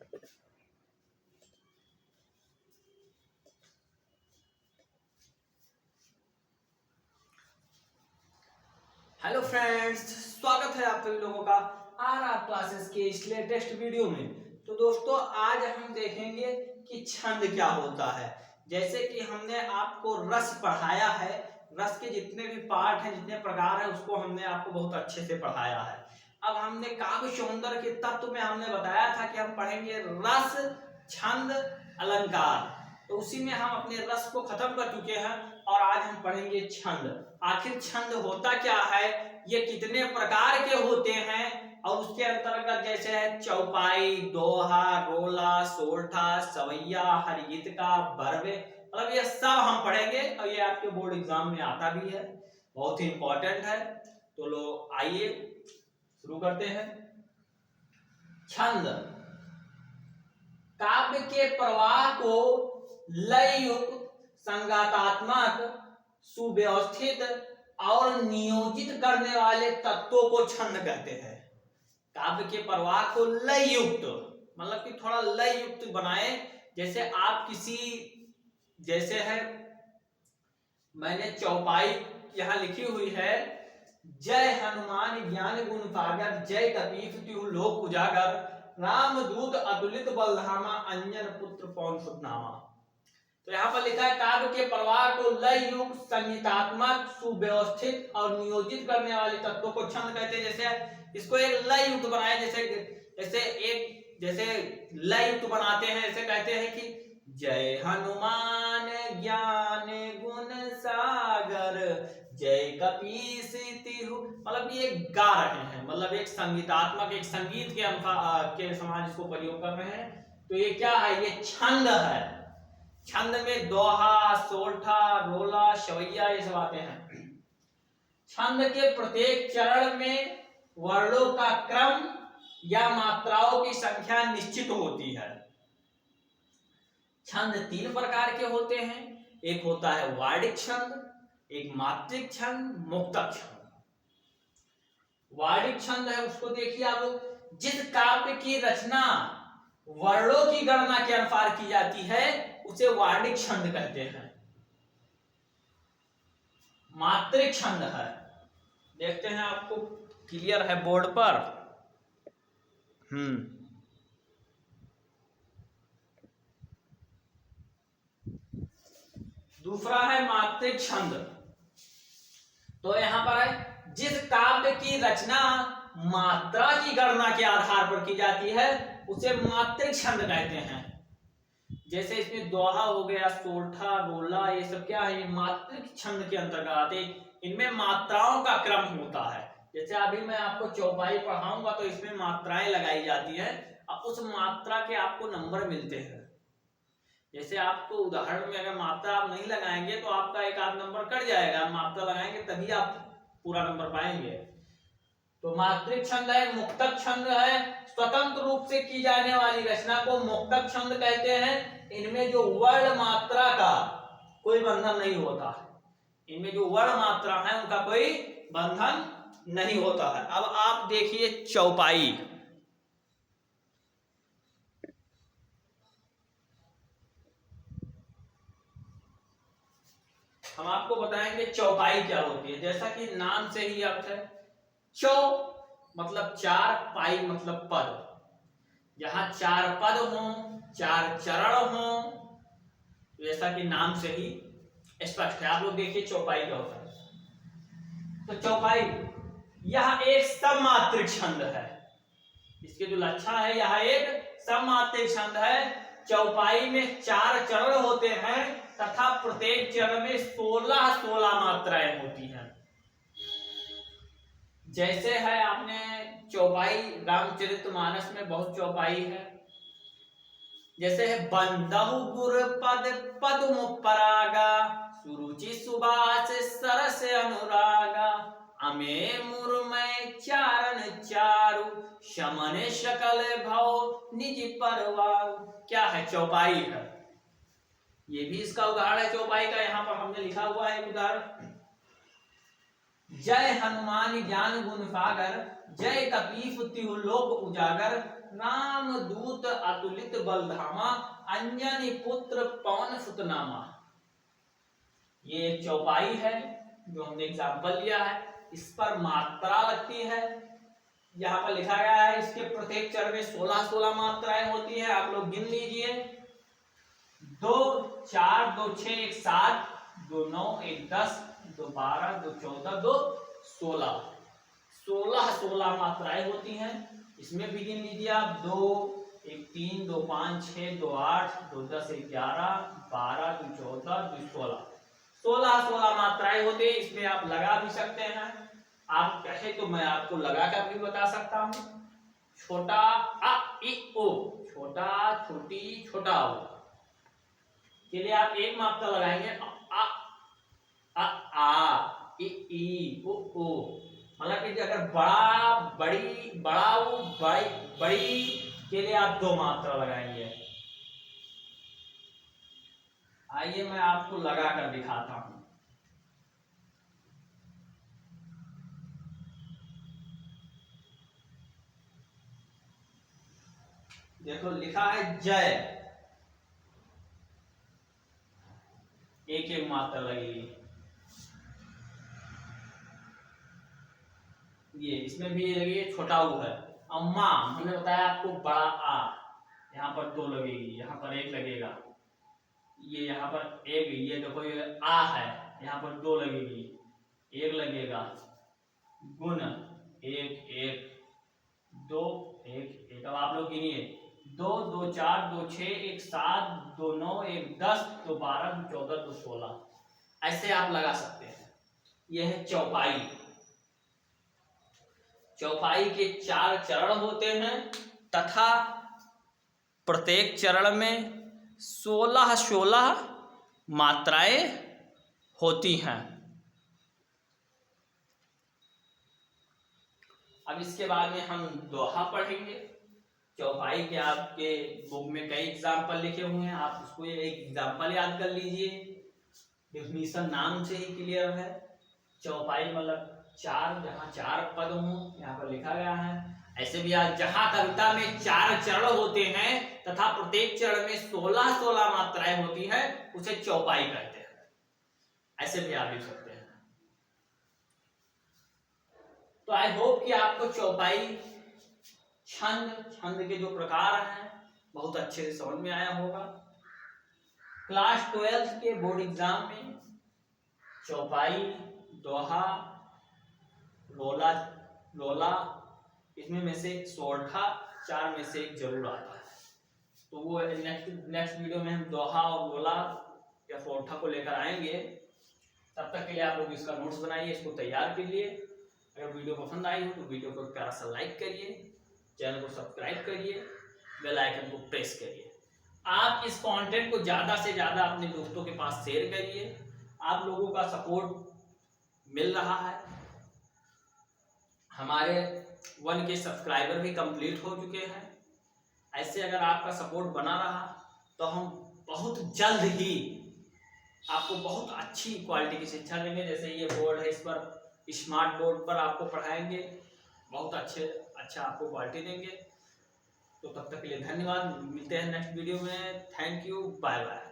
Hello friends, स्वागत है आप सभी लोगों का आर क्लासेस के इस लेटेस्ट वीडियो में। तो दोस्तों, आज हम देखेंगे कि छंद क्या होता है। जैसे कि हमने आपको रस पढ़ाया है, रस के जितने भी पार्ट हैं, जितने प्रकार हैं, उसको हमने आपको बहुत अच्छे से पढ़ाया है। अब हमने काव्य सौंदर्य के तत्व में हमने बताया था कि हम पढ़ेंगे रस, छंद, अलंकार। तो उसी में हम अपने रस को खत्म कर चुके हैं और आज हम पढ़ेंगे छंद। आखिर छंद होता क्या है, ये कितने प्रकार के होते हैं, और उसके अंतर्गत जैसे है चौपाई, दोहा, रोला, सोरठा, सवैया, हरिगीतिका, बरवे, मतलब ये सब हम पढ़ेंगे और ये आपके बोर्ड एग्जाम में आता भी है, बहुत ही इंपॉर्टेंट है। तो लो आइए शुरू करते हैं। छंद काव्य के प्रवाह को लय युक्त, संगातात्मक, सुव्यवस्थित और नियोजित करने वाले तत्वों को छंद कहते हैं। काव्य के प्रवाह को लय युक्त मतलब कि थोड़ा लय युक्त बनाए। जैसे आप किसी, जैसे है मैंने चौपाई यहां लिखी हुई है, जय हनुमान ज्ञान गुण सागर, जय कपीस तिहु लोक उजागर, रामदूत अतुलित बलधामा, अंजन पुत्र पवन सुत नामा। तो यहाँ पर लिखा है काव्य के प्रवाह को लय युक्त, संगीतात्मक, सुव्यवस्थित और नियोजित करने वाले तत्वों को छंद कहते हैं। जैसे इसको एक लय युक्त बनाए, जैसे लय युक्त बनाते हैं, ऐसे कहते हैं कि जय हनुमान ज्ञान गुण सागर, जय कपीस तिहु, मतलब ये गा रहे हैं, मतलब एक संगीतात्मक, एक संगीत के समान इसको प्रयोग कर रहे हैं। तो ये क्या है, ये छंद है। छंद में दोहा, सोरठा, रोला, सवैया ये सब आते हैं। छंद के प्रत्येक चरण में वर्णों का क्रम या मात्राओं की संख्या निश्चित होती है। छंद तीन प्रकार के होते हैं, एक होता है वार्णिक छंद, एक मात्रिक छंद, मुक्तक छंद। वार्णिक छंद है उसको देखिए आप, जिस काव्य की रचना वर्णों की गणना के अनुसार की जाती है उसे वार्णिक छंद कहते हैं। मात्रिक छंद है, देखते हैं आपको क्लियर है बोर्ड पर। दूसरा है मात्रिक छंद। तो यहां पर है जिस काव्य की रचना मात्रा की गणना के आधार पर की जाती है उसे मात्रिक छंद कहते हैं। जैसे इसमें दोहा हो गया, सोरठा, रोला, ये सब क्या है, ये मात्रिक छंद के अंतर्गत आते। इनमें मात्राओं का क्रम होता है। जैसे अभी मैं आपको चौपाई पढ़ाऊंगा तो इसमें मात्राएं लगाई जाती है और उस मात्रा के आपको नंबर मिलते हैं। जैसे आपको उदाहरण में अगर मात्रा आप नहीं लगाएंगे तो आपका एक आध नंबर कट जाएगा, मात्रा लगाएंगे तभी आप पूरा नंबर पाएंगे। तो मात्रिक छंद है। मुक्तक छंद है, स्वतंत्र रूप से की जाने वाली रचना को मुक्तक छंद कहते हैं। इनमें जो वर्ण मात्रा का कोई बंधन नहीं होता, इनमें जो वर्ण मात्रा है उनका कोई बंधन नहीं होता है। अब आप देखिए चौपाई। हम आपको बताएंगे चौपाई क्या होती है। जैसा कि नाम से ही अर्थ है, चौ मतलब चार, पाई मतलब पद। जहां चार पद हो, चार चरण हो, जैसा कि नाम से ही स्पष्ट है। आप लोग देखिए चौपाई क्या होता है। तो चौपाई यह एक सममात्रिक छंद है। इसके जो लक्षण है, यह एक सममात्रिक छंद है। चौपाई में चार चरण होते हैं तथा प्रत्येक चरण में 16 मात्राएं होती हैं। जैसे है आपने चौपाई, रामचरितमानस में बहुत चौपाई है। जैसे है बंदहु गुर पद पद्म परागा, सुरुचि सुबास सरस अनुरागा, अमे मुरमय चारण चारु, शमन शकल भव निज परवारु। क्या है, चौपाई है। ये भी इसका उदाहरण है चौपाई का। यहां पर हमने लिखा हुआ है उदाहरण, जय हनुमान ज्ञान गुण सागर, जय कपीस तिहु लोक उजागर, राम दूत अतुलित बल धामा, अंजनी पुत्र पवन सुत नामा। ये एक चौपाई है जो हमने एग्जाम्पल लिया है, इस पर मात्रा लगती है। यहाँ पर लिखा गया है इसके प्रत्येक चरण में 16-16 मात्राएं होती है। आप लोग गिन लीजिए। 2 4 2 6 1 7 2 9 1 10 2 12 2 14 2 16 16 मात्राएं होती हैं। इसमें भी गिन लीजिए आप। 2 1 3 2 5 6 2 8 2 10 11 12 2 14 2 16 16 मात्राएं होती है। इसमें आप लगा भी सकते हैं। आप कहे तो मैं आपको लगा कर भी बता सकता हूँ। छोटा अ इ ओ, छोटा छोटी छोटा ओ के लिए आप एक मात्रा लगाएंगे। अ आ इ ई ओ। मतलब कि अगर बड़ा बड़ी बड़ा ओ बड़ी बड़ी के लिए आप 2 मात्रा लगाएंगे। आइए मैं आपको लगा कर दिखाता हूं। देखो लिखा है जय, एक मात्रा लगेगी। ये इसमें भी लगी छोटा ऊ है। अम्मा हमने बताया आपको बड़ा आ, यहाँ पर 2 लगेगी, यहाँ पर 1 लगेगा। ये यहाँ पर 1, ये देखो ये आ है, यहाँ पर 2 लगेगी, 1 लगेगा। गुण 1 1 2 1 1। अब आप लोग गिनिए। 2 2 4 2 6 1 7 2 9 1 10 2 12 2 14 2 16। ऐसे आप लगा सकते हैं। यह है चौपाई। चौपाई के 4 चरण होते हैं तथा प्रत्येक चरण में 16 मात्राएं होती हैं। अब इसके बाद में हम दोहा पढ़ेंगे। चौपाई के आपके बुक में कई एग्जाम्पल लिखे हुए हैं, आप उसको एक एग्जाम्पल याद कर लीजिए। डेफिनेशन नाम से ही क्लियर है। चौपाई मतलब 4, जहाँ 4 पद हों, यहाँ पर लिखा गया है। ऐसे भी आज जहाँ कविता में 4 चरण होते हैं तथा प्रत्येक चरण में 16 मात्राएं होती है, उसे चौपाई कहते हैं। ऐसे भी आप लिख सकते हैं। तो आई होप कि आपको चौपाई छंद के जो प्रकार हैं बहुत अच्छे से समझ में आया होगा। क्लास 12 के बोर्ड एग्जाम में चौपाई, दोहा, लोला इसमें में से सोरठा 4 में से एक जरूर आता है। तो वो नेक्स्ट वीडियो में हम दोहा और लोला या सोरठा को लेकर आएंगे। तब तक के लिए आप लोग इसका नोट्स बनाइए, इसको तैयार कीजिए। अगर वीडियो पसंद आई हो तो वीडियो को प्यारा सा लाइक करिए, चैनल को सब्सक्राइब करिए, बेल आइकन को प्रेस करिए। आप इस कंटेंट को ज़्यादा से ज़्यादा अपने दोस्तों के पास शेयर करिए। आप लोगों का सपोर्ट मिल रहा है। हमारे 1K सब्सक्राइबर भी कंप्लीट हो चुके हैं। ऐसे अगर आपका सपोर्ट बना रहा तो हम बहुत जल्द ही आपको बहुत अच्छी क्वालिटी की शिक्षा देंगे। जैसे ये बोर्ड है, इस पर स्मार्ट बोर्ड पर आपको पढ़ाएंगे, बहुत अच्छा आपको क्वालिटी देंगे। तो तब तक के लिए धन्यवाद। मिलते हैं नेक्स्ट वीडियो में। Thank you, bye bye.